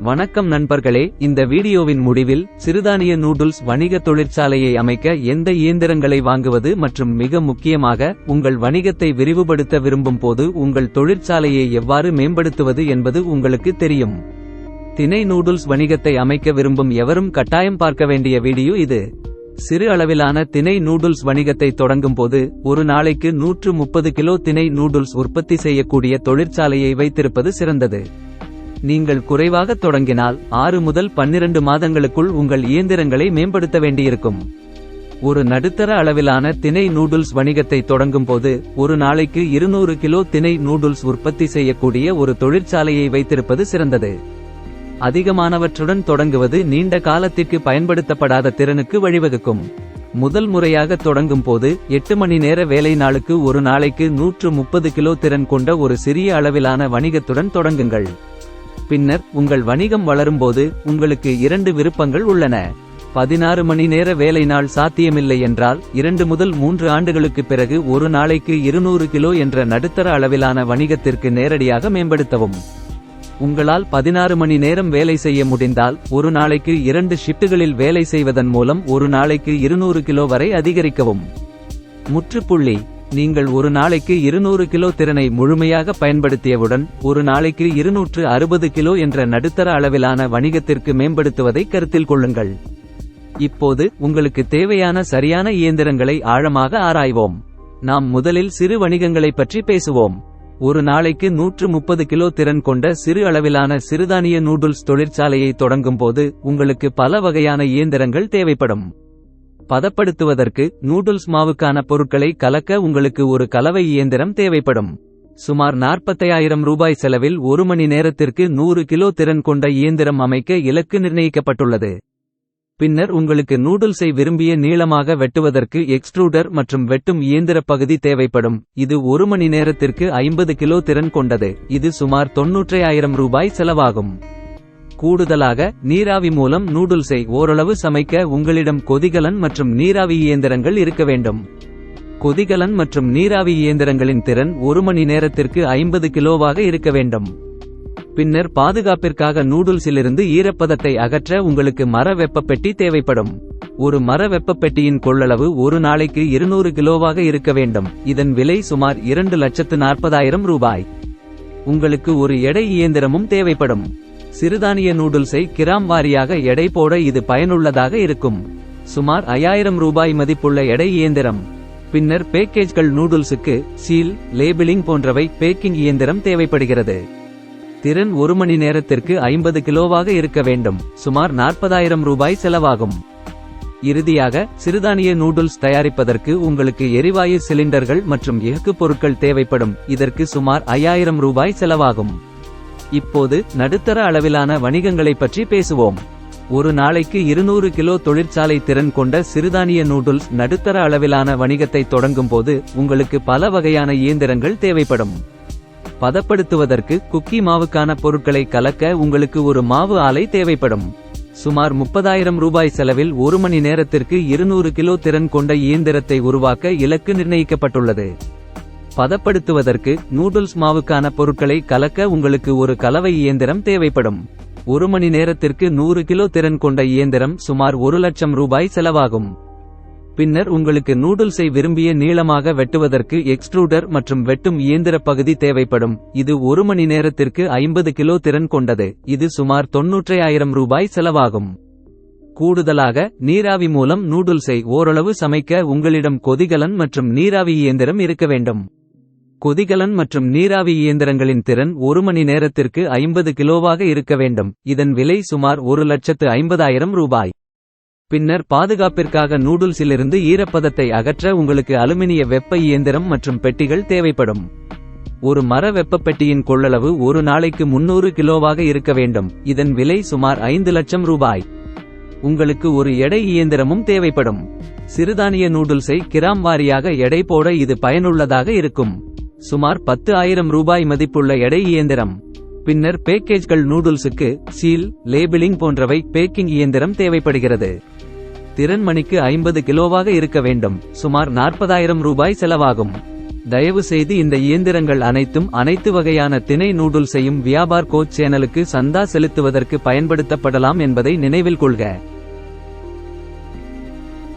வணக்கம் நண்பர்களே, இந்த வீடியோவின் முடிவில் சிறுதானிய நூடுல்ஸ் வணிக தொழிற்சாலையை அமைக்க எந்த இயந்திரங்களை வாங்குவது மற்றும் மிக முக்கியமாக உங்கள் வணிகத்தை விரிவுபடுத்த விரும்பும் போது உங்கள் தொழிற்சாலையை எவ்வாறு மேம்படுத்துவது என்பது உங்களுக்கு தெரியும். திணை நூடுல்ஸ் வணிகத்தை அமைக்க விரும்பும் எவரும் கட்டாயம் பார்க்க வேண்டிய வீடியோ இது. சிறு அளவிலான திணை நூடுல்ஸ் வணிகத்தை தொடங்கும் போது ஒரு நாளைக்கு 130 கிலோ திணை நூடுல்ஸ் உற்பத்தி செய்யக்கூடிய தொழிற்சாலையை வைத்திருப்பது சிறந்தது. நீங்கள் குறைவாக தொடங்கினால் 6 முதல் 12 மாதங்களுக்குள் உங்கள் இயந்திரங்களை மேம்படுத்த வேண்டியிருக்கும். ஒரு நடுத்தர அளவிலான திணை நூடுல்ஸ் வணிகத்தை தொடங்கும் போது ஒரு நாளைக்கு 200 கிலோ திணை நூடுல்ஸ் உற்பத்தி செய்யக்கூடிய ஒரு தொழிற்சாலையை வைத்திருப்பது சிறந்தது. அதிகமானவற்றுடன் தொடங்குவது நீண்ட காலத்திற்கு பயன்படுத்தப்படாத திறனுக்கு வழிவகுக்கும். முதல் முறையாக தொடங்கும் போது 8 மணி நேர வேலை நாளுக்கு ஒரு நாளைக்கு 130 கிலோ திறன் கொண்ட ஒரு சிறிய அளவிலான வணிகத்துடன் தொடங்குங்கள். பின்னர் உங்கள் வணிகம் வளரும்போது உங்களுக்கு 2 விருப்பங்கள் உள்ளன. 16 மணி நேர வேலை நாள் சாத்தியமில்லை என்றால் 2 முதல் 3 ஆண்டுகளுக்கு பிறகு ஒரு நாளைக்கு 200 கிலோ என்ற நடுத்தர அளவிலான வணிகத்திற்கு நேரடியாக மேம்படுத்தவும். உங்களால் 16 மணி நேரம் வேலை செய்ய முடிந்தால் ஒரு நாளைக்கு 2 ஷிப்டுகளில் வேலை செய்வதன் மூலம் ஒரு நாளைக்கு 200 கிலோ வரை அதிகரிக்கவும். முற்றுப்புள்ளி. நீங்கள் ஒரு நாளைக்கு 200 கிலோ திறனை முழுமையாக பயன்படுத்தியவுடன் ஒரு நாளைக்கு 260 கிலோ என்ற நடுத்தர அளவிலான வணிகத்திற்கு மேம்படுத்துவதை கருத்தில் கொள்ளுங்கள். இப்போது உங்களுக்கு தேவையான சரியான இயந்திரங்களை ஆழமாக ஆராய்வோம். நாம் முதலில் சிறு வணிகங்களைப் பற்றி பேசுவோம். ஒரு நாளைக்கு 130 கிலோ திறன் கொண்ட சிறு அளவிலான சிறுதானிய நூடுல்ஸ் தொழிற்சாலையை தொடங்கும் போது உங்களுக்கு பல வகையான இயந்திரங்கள் தேவைப்படும். பதப்படுத்துவதற்கு நூடுல்ஸ் மாவுக்கான பொருட்களை கலக்க உங்களுக்கு ஒரு கலவை இயந்திரம் தேவைப்படும். சுமார் 45,000 ரூபாய் செலவில் ஒரு மணி நேரத்திற்கு 100 கிலோ திறன் கொண்ட இயந்திரம் அமைக்க இலக்கு நிர்ணயிக்கப்பட்டுள்ளது. பின்னர் உங்களுக்கு நூடுல்ஸை விரும்பிய நீளமாக வெட்டுவதற்கு எக்ஸ்ட்ரூடர் மற்றும் வெட்டும் இயந்திர பகுதி தேவைப்படும். இது ஒரு மணி நேரத்திற்கு 50 கிலோ திறன் கொண்டது. இது சுமார் 95,000 ரூபாய் செலவாகும். கூடுதலாக நீராவி மூலம் நூடுல்ஸை ஓரளவு சமைக்க உங்களிடம் கொதிகலன் மற்றும் நீராவி இயந்திரங்கள் இருக்க வேண்டும். கொதிகலன் மற்றும் நீராவி இயந்திரங்களின் திறன் ஒரு மணி நேரத்திற்கு 50 கிலோவாக இருக்க வேண்டும். பின்னர் பாதுகாப்பிற்காக நூடுல்ஸிலிருந்து ஈரப்பதத்தை அகற்ற உங்களுக்கு மர வெப்பப்பெட்டி தேவைப்படும். ஒரு மர வெப்பப்பெட்டியின் கொள்ளளவு ஒரு நாளைக்கு 200 கிலோவாக இருக்க வேண்டும். இதன் விலை சுமார் 2,40,000 ரூபாய். உங்களுக்கு ஒரு எடை இயந்திரமும் தேவைப்படும். சிறுதானிய நூடுல்ஸை கிராம் வாரியாக எடை போட இது பயனுள்ளதாக இருக்கும். சுமார் 5,000 ரூபாய் மதிப்புள்ள எடை இயந்திரம். பின்னர் பேக்கேஜ்கள் நூடுல்ஸுக்கு சீல், லேபிளிங் போன்றவை பேக்கிங் இயந்திரம் தேவைப்படுகிறது. திறன் ஒரு மணி நேரத்திற்கு 50 கிலோவாக இருக்க வேண்டும். சுமார் 40,000 ரூபாய் செலவாகும். இறுதியாக சிறுதானிய நூடுல்ஸ் தயாரிப்பதற்கு உங்களுக்கு எரிவாயு சிலிண்டர்கள் மற்றும் எஃகு பொருட்கள் தேவைப்படும். இதற்கு சுமார் 5,000 ரூபாய் செலவாகும். இப்போது நடுத்தர அளவிலான வணிகங்களைப் பற்றி பேசுவோம். ஒரு நாளைக்கு 200 கிலோ தொழிற்சாலை திறன் கொண்ட சிறுதானிய நூடுல்ஸ் நடுத்தர அளவிலான வணிகத்தை தொடங்கும் போது உங்களுக்கு பல வகையான இயந்திரங்கள் தேவைப்படும். பதப்படுத்துவதற்கு குக்கி மாவுக்கான பொருட்களை கலக்க உங்களுக்கு ஒரு மாவு ஆலை தேவைப்படும். சுமார் 30,000 ரூபாய் செலவில் ஒரு மணி நேரத்திற்கு 200 கிலோ திறன் கொண்ட இயந்திரத்தை உருவாக்க இலக்கு நிர்ணயிக்கப்பட்டுள்ளது. பதப்படுத்துவதற்கு நூடுல்ஸ் மாவுக்கான பொருட்களை கலக்க உங்களுக்கு ஒரு கலவை இயந்திரம் தேவைப்படும். ஒரு மணி நேரத்திற்கு 100 கிலோ திறன் கொண்ட இயந்திரம் சுமார் 1,00,000 ரூபாய் செலவாகும். பின்னர் உங்களுக்கு நூடுல்ஸை விரும்பிய நீளமாக வெட்டுவதற்கு எக்ஸ்ட்ரூடர் மற்றும் வெட்டும் இயந்திர பகுதி தேவைப்படும். இது ஒரு மணி நேரத்திற்கு 50 கிலோ திறன் கொண்டது. இது சுமார் 95,000 ரூபாய் செலவாகும். கூடுதலாக நீராவி மூலம் நூடுல்ஸை ஓரளவு சமைக்க உங்களிடம் கொதிகலன் மற்றும் நீராவி இயந்திரம் இருக்க வேண்டும். கொதிகலன் மற்றும் நீராவி இயந்திரங்களின் திறன் ஒரு மணி நேரத்திற்கு 50 கிலோவாக இருக்க வேண்டும். இதன் விலை சுமார் 1,50,000 ரூபாய். பின்னர் பாதுகாப்பிற்காக நூடுல்ஸிலிருந்து ஈரப்பதத்தை அகற்ற உங்களுக்கு அலுமினிய வெப்ப இயந்திரம் மற்றும் பெட்டிகள் தேவைப்படும். ஒரு மர வெப்பப்பெட்டியின் கொள்ளளவு ஒரு நாளைக்கு 300 கிலோவாக இருக்க வேண்டும். இதன் விலை சுமார் 5,00,000 ரூபாய். உங்களுக்கு ஒரு எடை இயந்திரமும் தேவைப்படும். சிறுதானிய நூடுல்ஸை கிராம் வாரியாக எடை போட இது பயனுள்ளதாக இருக்கும். சுமார் 10,000 ரூபாய் மதிப்புள்ள எடை இயந்திரம். பின்னர் பேக்கேஜ்கள் நூடுல்ஸுக்கு சீல், லேபிளிங் போன்றவை பேக்கிங் இயந்திரம் தேவைப்படுகிறது. திறன் மணிக்கு 50 கிலோவாக இருக்க வேண்டும். சுமார் 40,000 ரூபாய் செலவாகும். தயவு செய்து இந்த இயந்திரங்கள் அனைத்தும் அனைத்து வகையான திணை நூடுல்ஸையும் வியாபார் கோச் சேனலுக்கு சந்தா செலுத்துவதற்கு பயன்படுத்தப்படலாம் என்பதை நினைவில் கொள்க.